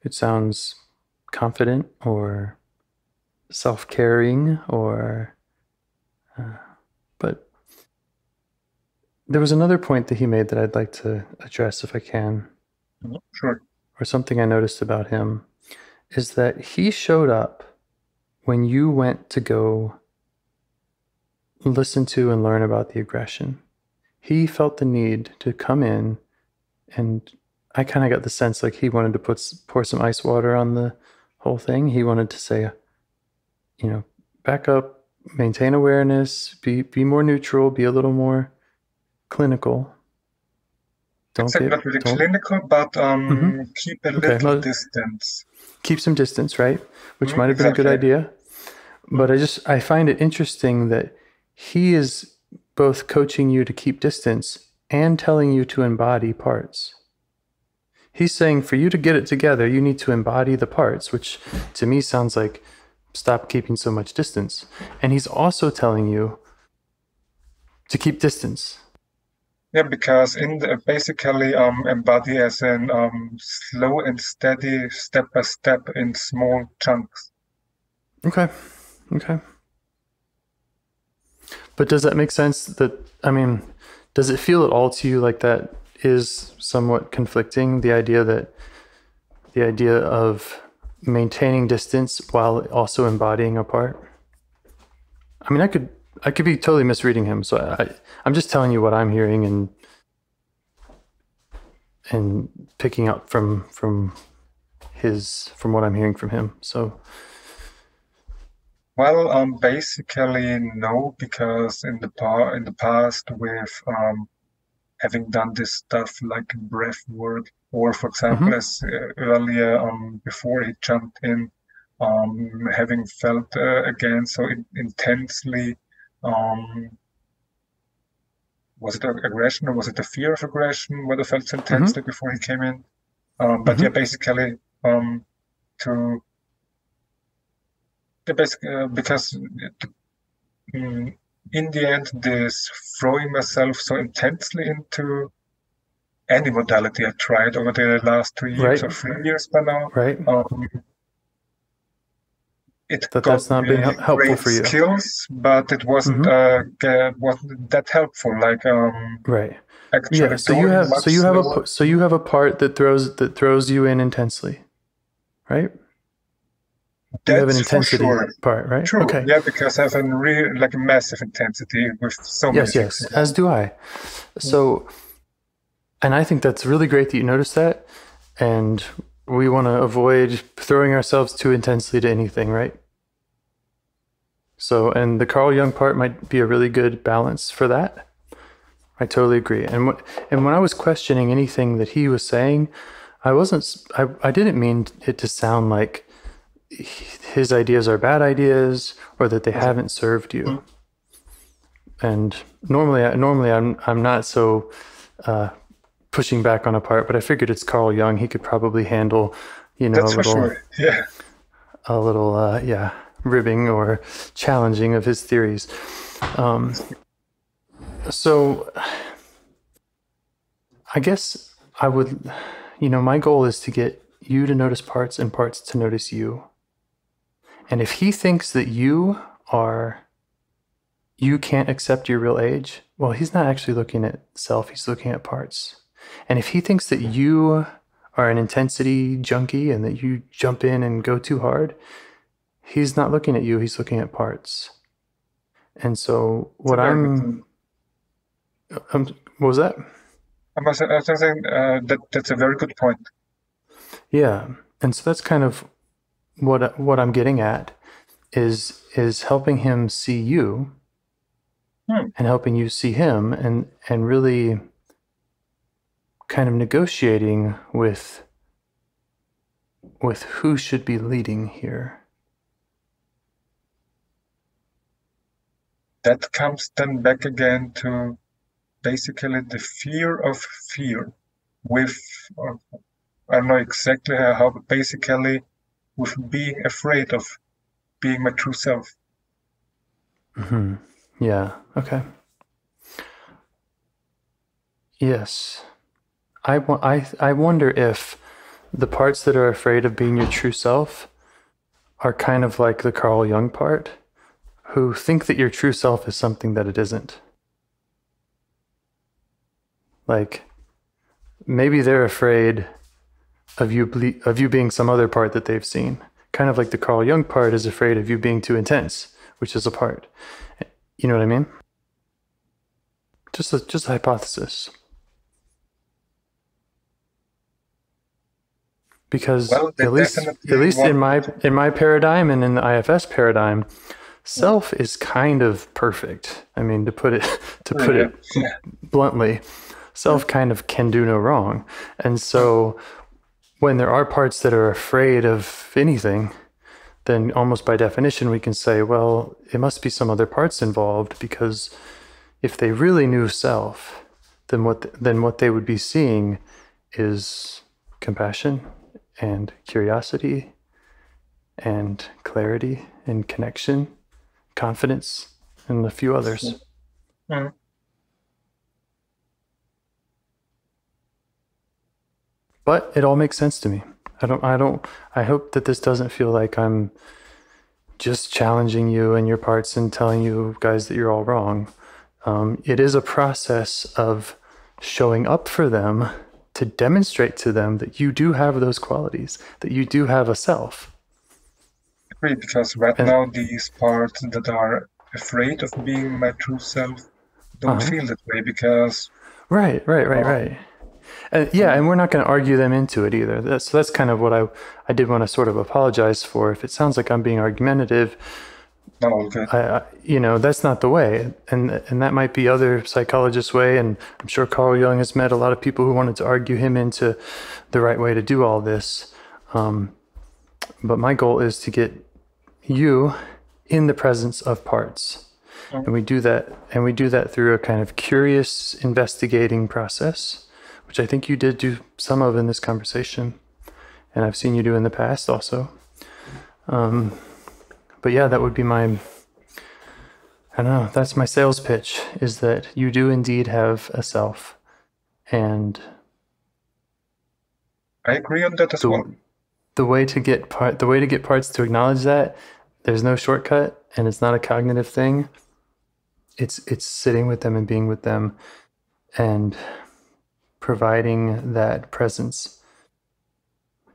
It sounds confident or self-caring, or but there was another point that he made that I'd like to address if I can. Sure. Or something I noticed about him is that he showed up when you went to go listen to and learn about the aggression. He felt the need to come in, and I kind of got the sense like he wanted to pour some ice water on the whole thing. He wanted to say, you know, back up, maintain awareness, be more neutral, be a little more clinical. It's not really clinical, but keep a little distance. Keep some distance, right? Which might have been a good idea. But I find it interesting that he is both coaching you to keep distance and telling you to embody parts. He's saying for you to get it together, you need to embody the parts, which to me sounds like stop keeping so much distance. And he's also telling you to keep distance. Yeah, because basically embody as in slow and steady, step by step in small chunks. Okay. But does that make sense? Does it feel at all to you like that is somewhat conflicting? The idea of maintaining distance while also embodying a part? I mean, I could be totally misreading him, so I'm just telling you what I'm hearing and picking up from what I'm hearing from him. So, well, basically no, because in the past with having done this stuff like breath work, or for example, as earlier before he jumped in, having felt again so intensely. Was it aggression or was it the fear of aggression? Whether felt so intensely before he came in, but yeah, basically because in the end, this throwing myself so intensely into any modality I tried over the last 2 years or 3 years by now, that's not been helpful for you. Skills, but it wasn't that helpful. Like actually, yeah. So you have a part that throws you in intensely, right? You have an intensity part, right? True. Okay. Yeah, because I have a massive intensity with so many things. Yes, as do I. So, and I think that's really great that you noticed that, and we want to avoid throwing ourselves too intensely to anything, right? So, and the Carl Jung part might be a really good balance for that. I totally agree. And when I was questioning anything that he was saying, I didn't mean it to sound like his ideas are bad ideas or that they haven't served you. And normally I'm not so pushing back on a part, but I figured it's Carl Jung. He could probably handle, That's for sure. Yeah. A little, ribbing or challenging of his theories. So I guess I would, my goal is to get you to notice parts and parts to notice you. And if he thinks that you can't accept your real age, well, he's not actually looking at self, he's looking at parts. And if he thinks that you are an intensity junkie and that you jump in and go too hard, he's not looking at you, he's looking at parts. And so what what was that? I was saying that's a very good point. Yeah. And so that's kind of what I'm getting at is helping him see you and helping you see him and really kind of negotiating with who should be leading here. That comes then back again to basically the fear of fear with, I don't know exactly how, but basically with being afraid of being my true self. Mm-hmm. Yeah. Okay. Yes. I wonder if the parts that are afraid of being your true self are kind of like the Carl Jung part, who think that your true self is something that it isn't. Like, maybe they're afraid of you being some other part that they've seen. Kind of like the Carl Jung part is afraid of you being too intense, which is a part. You know what I mean? Just a hypothesis. Because at least in my paradigm and in the IFS paradigm, self is kind of perfect. I mean, to put it bluntly, self kind of can do no wrong. And so when there are parts that are afraid of anything, then almost by definition we can say, well, it must be some other parts involved, because if they really knew self, then what they would be seeing is compassion and curiosity and clarity and connection, confidence, and a few others. Mm. But it all makes sense to me. I hope that this doesn't feel like I'm just challenging you and your parts and telling you guys that you're all wrong. It is a process of showing up for them to demonstrate to them that you do have those qualities, that you do have a self. Agree, because now these parts that are afraid of being my true self don't feel that way, because... Right. And and we're not going to argue them into it either. That's kind of what I did want to sort of apologize for. If it sounds like I'm being argumentative, okay. That's not the way. And that might be other psychologists' way. And I'm sure Carl Jung has met a lot of people who wanted to argue him into the right way to do all this. But my goal is to get you in the presence of parts. And we do that through a kind of curious investigating process, which I think you did do some of in this conversation, and I've seen you do in the past also. But yeah, that would be that's my sales pitch, is that you do indeed have a self. And I agree on that as well. The way to get parts to acknowledge that, there's no shortcut, and it's not a cognitive thing. It's sitting with them and being with them and providing that presence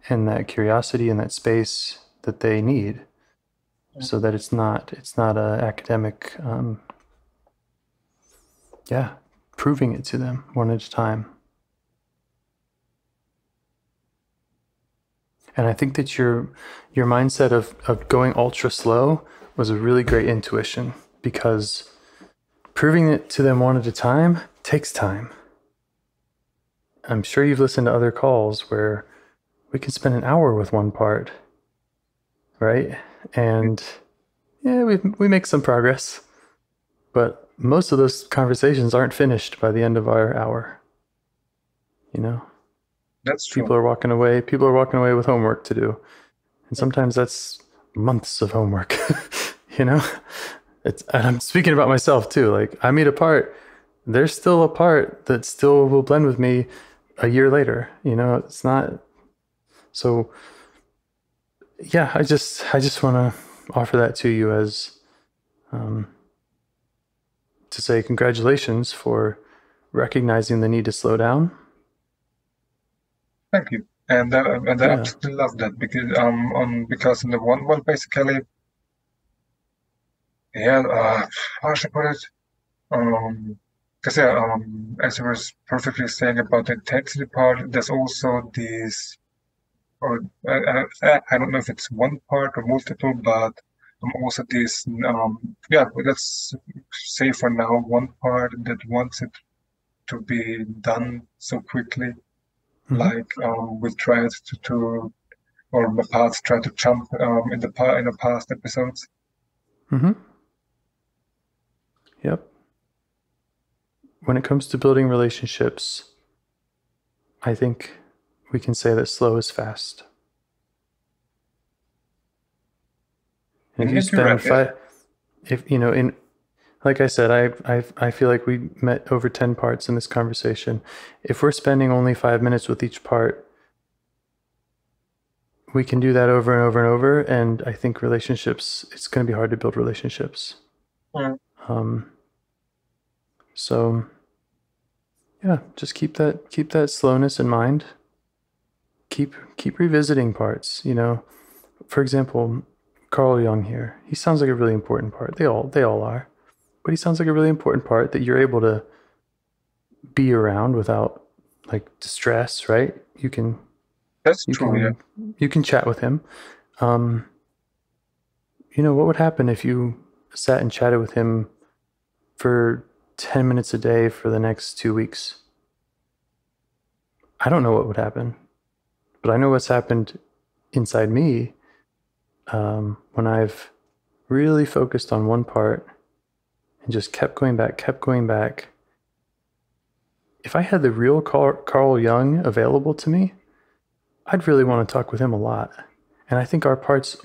and that curiosity and that space that they need, so that it's not a academic proving it to them one at a time. And I think that your mindset of going ultra slow was a really great intuition, because proving it to them one at a time takes time. I'm sure you've listened to other calls where we can spend an hour with one part, right? And yeah, we make some progress, but most of those conversations aren't finished by the end of our hour. You know, That's true. People are walking away with homework to do, and sometimes that's months of homework. You know, and I'm speaking about myself too. Like, I meet a part, there's still a part that still will blend with me a year later. You know, it's not so. Yeah, I just want to offer that to you as to say congratulations for recognizing the need to slow down. Thank you. And I absolutely love that because in the one basically, how should I put it? Because as you were perfectly saying about the intensity part, there's also this, or I don't know if it's one part or multiple, but also this, let's say for now one part that wants it to be done so quickly. Like we tried or my parts tried to jump in the past episodes. Yep. When it comes to building relationships, I think we can say that slow is fast. And if you spend like I said, I feel like we met over 10 parts in this conversation. If we're spending only 5 minutes with each part, we can do that over and over and over. And I think relationships, it's going to be hard to build relationships. So yeah, just keep that slowness in mind. Keep revisiting parts. You know, for example, Carl Jung here. He sounds like a really important part. They all are. But he sounds like a really important part that you're able to be around without like distress, right? That's true, yeah. You can chat with him. You know, what would happen if you sat and chatted with him for 10 minutes a day for the next 2 weeks? I don't know what would happen, but I know what's happened inside me when I've really focused on one part and just kept going back. If I had the real Carl Jung available to me, I'd really want to talk with him a lot. And I think our parts,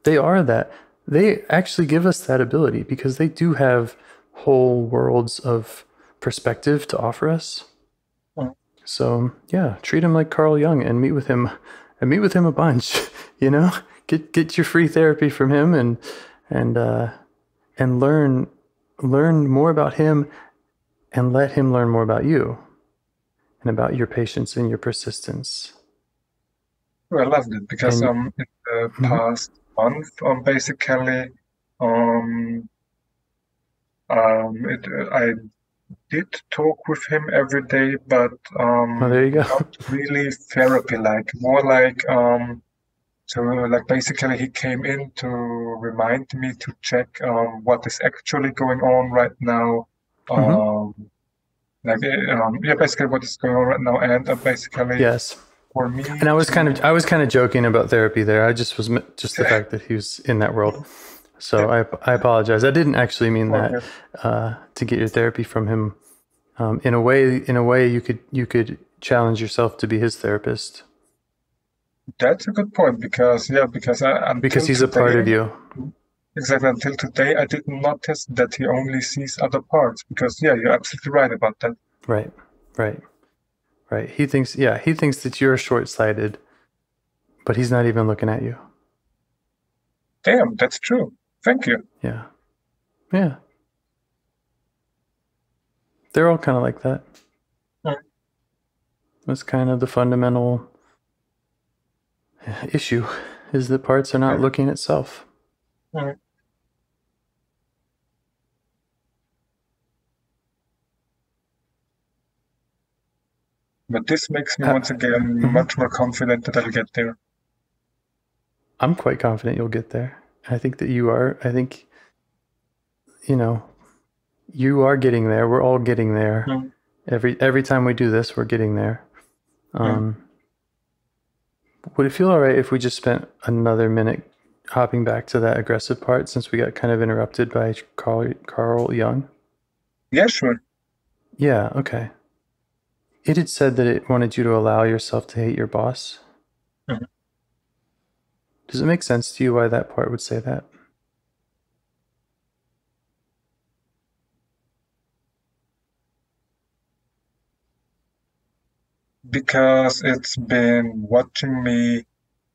they are that. They actually give us that ability because they do have whole worlds of perspective to offer us. So yeah, treat him like Carl Jung and meet with him a bunch. You know, get your free therapy from him and learn more about him and let him learn more about you and about your patience and your persistence. Well, I loved it because in the past month, basically, I did talk with him every day, but there you go. not really therapy-like, more like so like basically he came in to remind me to check what is actually going on right now. Basically what is going on right now, and basically yes. For me, and I was kind of joking about therapy there. I just was just the fact that he was in that world. So I apologize. I didn't actually mean that to get your therapy from him. In a way, you could challenge yourself to be his therapist. That's a good point because he's a part of you. Exactly. Until today, I didn't notice that he only sees other parts. Because you're absolutely right about that. Right. He thinks that you're short-sighted, but he's not even looking at you. Damn, that's true. Thank you. Yeah. They're all kind of like that. That's kind of the fundamental issue, is that parts are not looking at self. But this makes me once again much more confident that I'll get there. I'm quite confident you'll get there. I think that you are. I think, you are getting there. We're all getting there. Every time we do this, we're getting there. Would it feel all right if we just spent another minute hopping back to that aggressive part since we got kind of interrupted by Carl Jung? Yeah, sure. Yeah, okay. It had said that it wanted you to allow yourself to hate your boss. Mhm. Does it make sense to you why that part would say that? Because it's been watching me,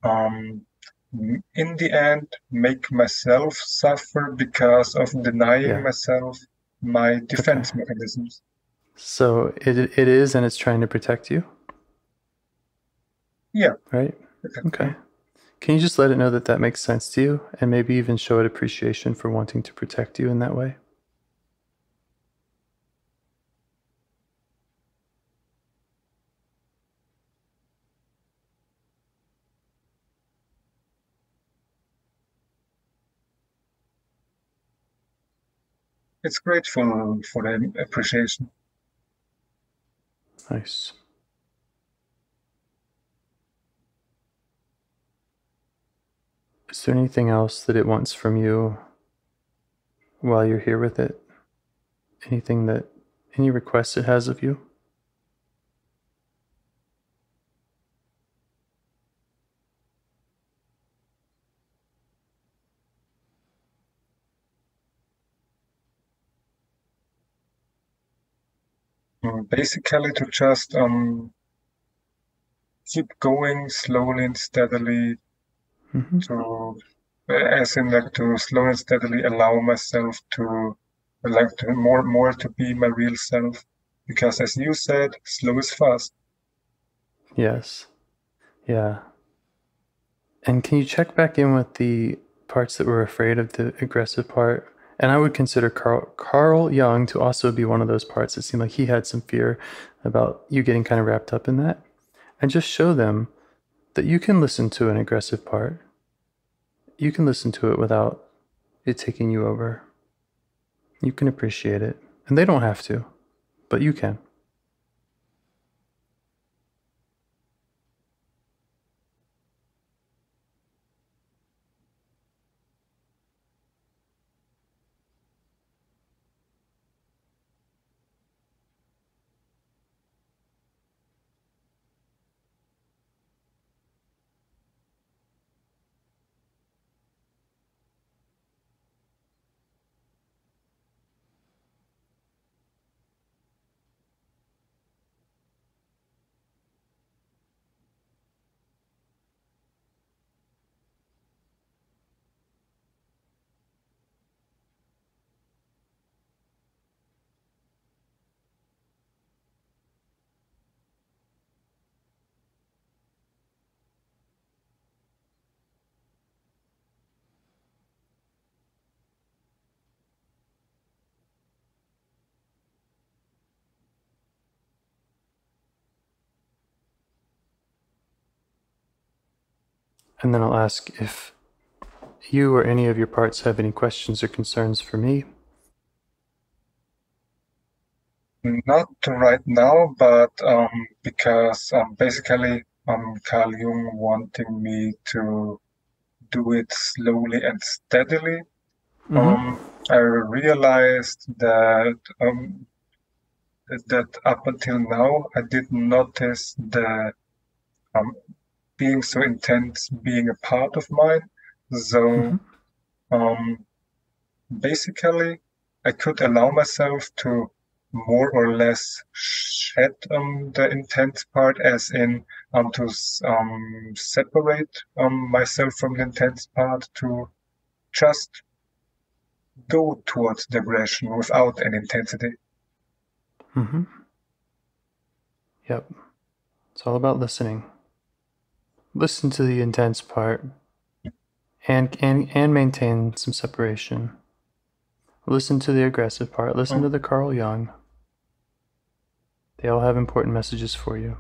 in the end, make myself suffer because of denying myself my defense mechanisms. So it is, and it's trying to protect you? Yeah. Right? Okay. Can you just let it know that that makes sense to you, and maybe even show it appreciation for wanting to protect you in that way? It's grateful for the appreciation. Nice. Is there anything else that it wants from you while you're here with it? Any requests it has of you? Basically, to just keep going slowly and steadily, to slowly and steadily allow myself to more to be my real self, because as you said, slow is fast. Yes. Yeah. And can you check back in with the parts that were afraid of the aggressive part? And I would consider Carl Jung to also be one of those parts. It seemed like he had some fear about you getting kind of wrapped up in that. And just show them that you can listen to an aggressive part. You can listen to it without it taking you over. You can appreciate it. And they don't have to, but you can. And then I'll ask if you or any of your parts have any questions or concerns for me. Not right now, but because basically Carl Jung wanting me to do it slowly and steadily. I realized that up until now I didn't notice the being so intense being a part of mine. So basically I could allow myself to more or less shed the intense part, as in to separate myself from the intense part, to just go towards the aggression without any intensity. Yep. It's all about listening. Listen to the intense part and maintain some separation. Listen to the aggressive part. Listen to the Carl Jung. They all have important messages for you.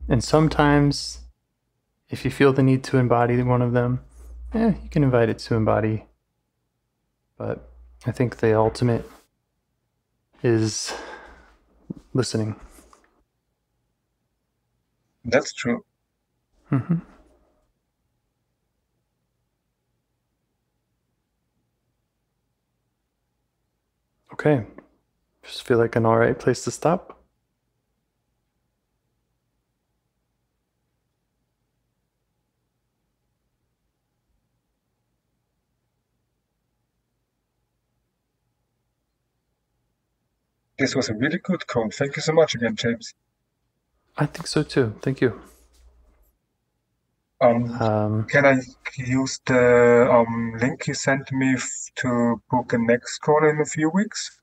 And sometimes, if you feel the need to embody one of them, you can invite it to embody. But I think the ultimate is listening. That's true. Mm-hmm. Okay. Just feel like an all right place to stop. This was a really good call. Thank you so much again, James. I think so too. Thank you. Can I use the link you sent me to book a next call in a few weeks?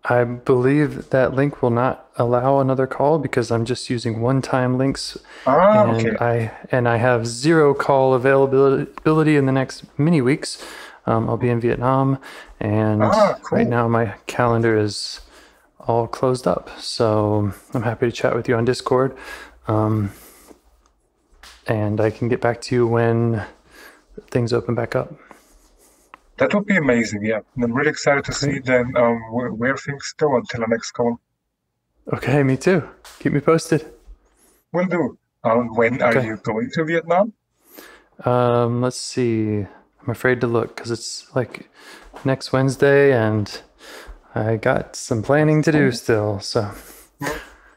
I believe that link will not allow another call because I'm just using one-time links, and okay. I have 0 call availability in the next many weeks. I'll be in Vietnam, and cool. right now my calendar is all closed up. So I'm happy to chat with you on Discord, and I can get back to you when things open back up. That would be amazing, yeah. And I'm really excited to see then where things go until the next call. Okay, me too. Keep me posted. Will do. When are you going to Vietnam? Let's see. I'm afraid to look because it's like next Wednesday and I got some planning to do still, so.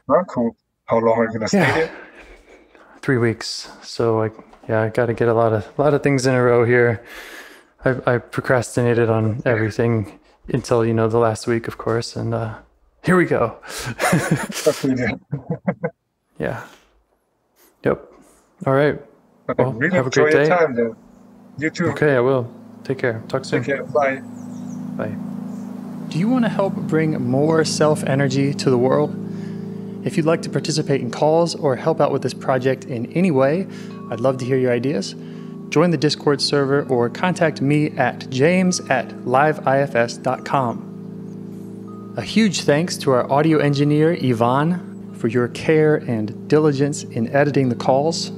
Oh, cool. How long are you gonna stay there? 3 weeks. So I got to get a lot of things in a row here. I procrastinated on everything until, the last week, of course, and here we go. Yeah. Yep. All right. Well, really have a great day. Time, then. You too. Okay, I will. Take care. Talk soon. Take care. Bye. Bye. Do you want to help bring more self-energy to the world? If you'd like to participate in calls or help out with this project in any way, I'd love to hear your ideas. Join the Discord server or contact me at james@liveifs.com. A huge thanks to our audio engineer, Yvonne, for your care and diligence in editing the calls.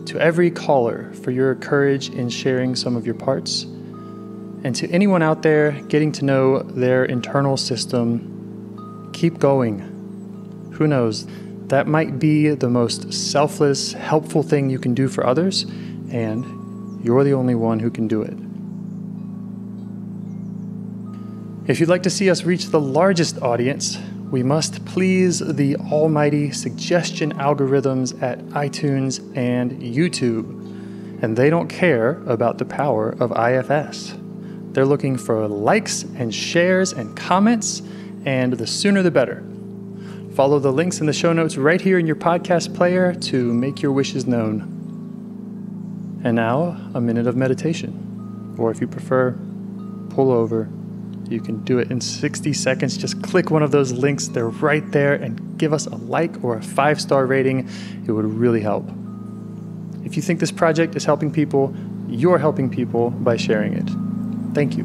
To every caller for your courage in sharing some of your parts. And to anyone out there getting to know their internal system, keep going. Who knows, that might be the most selfless, helpful thing you can do for others, and you're the only one who can do it. If you'd like to see us reach the largest audience, we must please the almighty suggestion algorithms at iTunes and YouTube, and they don't care about the power of IFS. They're looking for likes and shares and comments, and the sooner the better. Follow the links in the show notes right here in your podcast player to make your wishes known. And now, a minute of meditation. Or if you prefer, pull over. You can do it in 60 seconds. Just click one of those links. They're right there, and give us a like or a 5-star rating. It would really help. If you think this project is helping people, you're helping people by sharing it. Thank you.